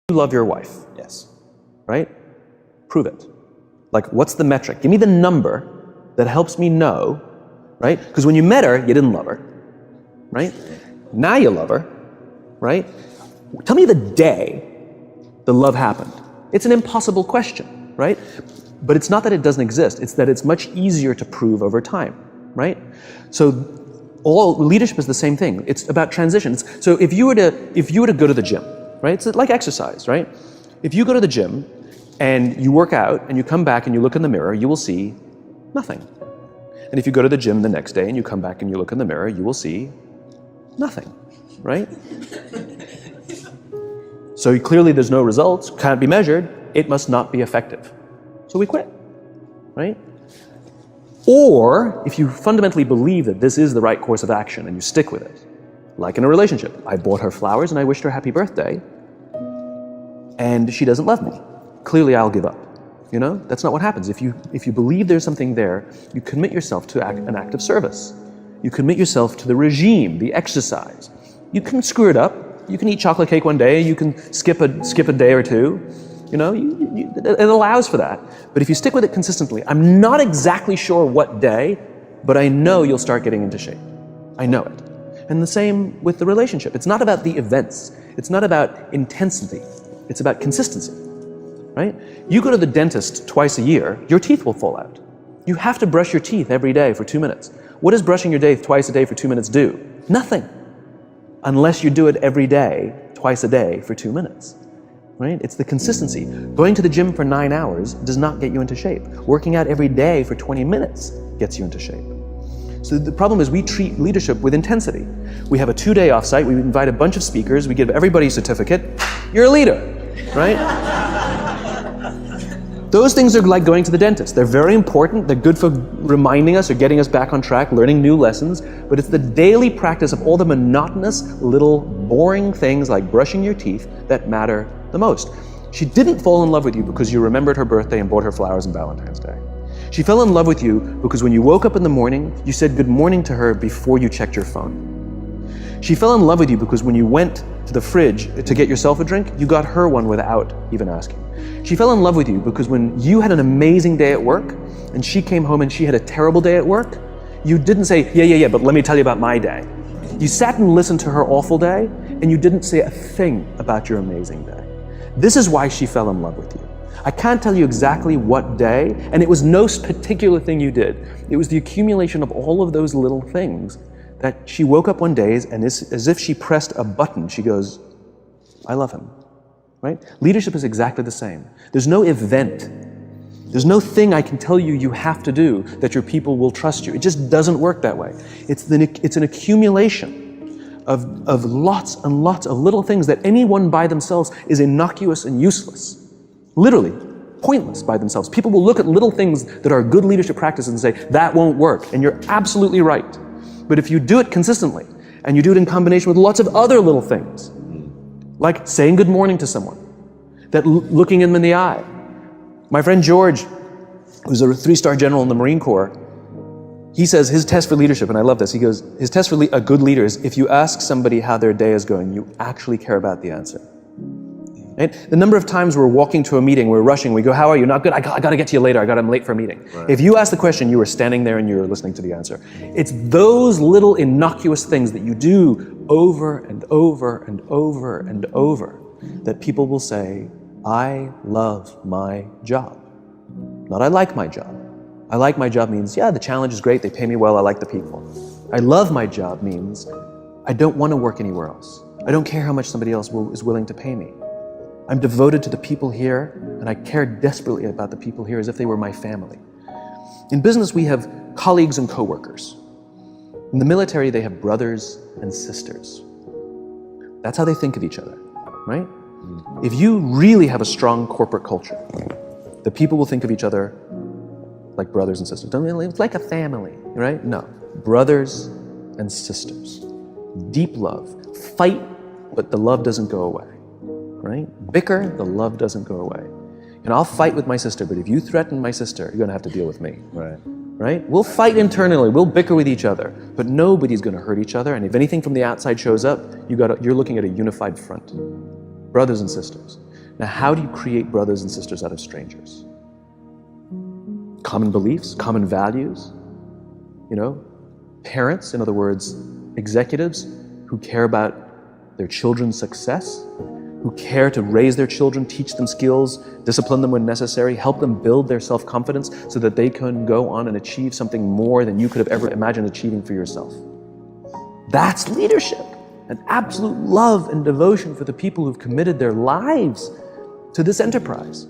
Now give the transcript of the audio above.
You love your wife, Yes. right? Prove it. Like, what's the metric? Give me the number that helps me know, right? Because when you met her, you didn't love her, right? Now you love her, right? Tell me the day the love happened. It's an impossible question, right? But it's not that it doesn't exist, it's that it's much easier to prove over time, right? So all leadership is the same thing. It's about transitions. So if you were to go to the gym, right? It's like exercise, right? If you go to the gym and you work out and you come back and you look in the mirror, you will see nothing. And if you go to the gym the next day and you come back and you look in the mirror, you will see nothing, right? So clearly there's no results, can't be measured, it must not be effective. So we quit, right? Or if you fundamentally believe that this is the right course of action and you stick with it, like in a relationship, I bought her flowers and I wished her happy birthday, and she doesn't love me. Clearly I'll give up. You know, that's not what happens. If you believe there's something there, you commit yourself to an act of service. You commit yourself to the regime, the exercise. You can screw it up. You can eat chocolate cake one day. You can skip a day or two. You know, it allows for that. But if you stick with it consistently, I'm not exactly sure what day, but I know you'll start getting into shape. I know it. And the same with the relationship. It's not about the events. It's not about intensity. It's about consistency, right? You go to the dentist twice a year, your teeth will fall out. You have to brush your teeth every day for 2 minutes. What does brushing your teeth twice a day for 2 minutes do? Nothing. Unless you do it every day, twice a day for 2 minutes, right? It's the consistency. Going to the gym for 9 hours does not get you into shape. Working out every day for 20 minutes gets you into shape. So the problem is we treat leadership with intensity. We have a 2-day offsite, we invite a bunch of speakers, we give everybody a certificate, you're a leader, right? Those things are like going to the dentist. They're very important, they're good for reminding us or getting us back on track, learning new lessons, but it's the daily practice of all the monotonous, little, boring things like brushing your teeth that matter the most. She didn't fall in love with you because you remembered her birthday and bought her flowers on Valentine's Day. She fell in love with you because when you woke up in the morning, you said good morning to her before you checked your phone. She fell in love with you because when you went to the fridge to get yourself a drink, you got her one without even asking. She fell in love with you because when you had an amazing day at work and she came home and she had a terrible day at work, you didn't say, yeah, but let me tell you about my day. You sat and listened to her awful day and you didn't say a thing about your amazing day. This is why she fell in love with you. I can't tell you exactly what day, and it was no particular thing you did. It was the accumulation of all of those little things that she woke up one day and as if she pressed a button, she goes, I love him, right? Leadership is exactly the same. There's no event. There's no thing I can tell you you have to do that your people will trust you. It just doesn't work that way. It's an accumulation of lots and lots of little things that anyone by themselves is innocuous and useless. Literally, pointless by themselves. People will look at little things that are good leadership practices and say, that won't work, and you're absolutely right. But if you do it consistently, and you do it in combination with lots of other little things, like saying good morning to someone, that looking them in the eye. My friend George, who's a 3-star general in the Marine Corps, he says his test for leadership, and I love this, he goes, his test for a good leader is if you ask somebody how their day is going, you actually care about the answer. Right? The number of times we're walking to a meeting, we're rushing, we go, how are you? Not good, I got to get to you later, I'm late for a meeting. Right. If you ask the question, you were standing there and you were listening to the answer. It's those little innocuous things that you do over and over and over and over that people will say, I love my job. Not I like my job. I like my job means, yeah, the challenge is great, they pay me well, I like the people. I love my job means, I don't want to work anywhere else. I don't care how much somebody else is willing to pay me. I'm devoted to the people here, and I care desperately about the people here as if they were my family. In business, we have colleagues and coworkers. In the military, they have brothers and sisters. That's how they think of each other, right? If you really have a strong corporate culture, the people will think of each other like brothers and sisters. It's like a family, right? No, brothers and sisters. Deep love. Fight, but the love doesn't go away. Right? Bicker, the love doesn't go away. And I'll fight with my sister, but if you threaten my sister, you're going to have to deal with me. Right? We'll fight internally, we'll bicker with each other, but nobody's going to hurt each other. And if anything from the outside shows up, you're looking at a unified front. Brothers and sisters. Now, how do you create brothers and sisters out of strangers? Common beliefs, common values, parents, in other words, executives who care about their children's success, who care to raise their children, teach them skills, discipline them when necessary, help them build their self-confidence so that they can go on and achieve something more than you could have ever imagined achieving for yourself. That's leadership, an absolute love and devotion for the people who've committed their lives to this enterprise.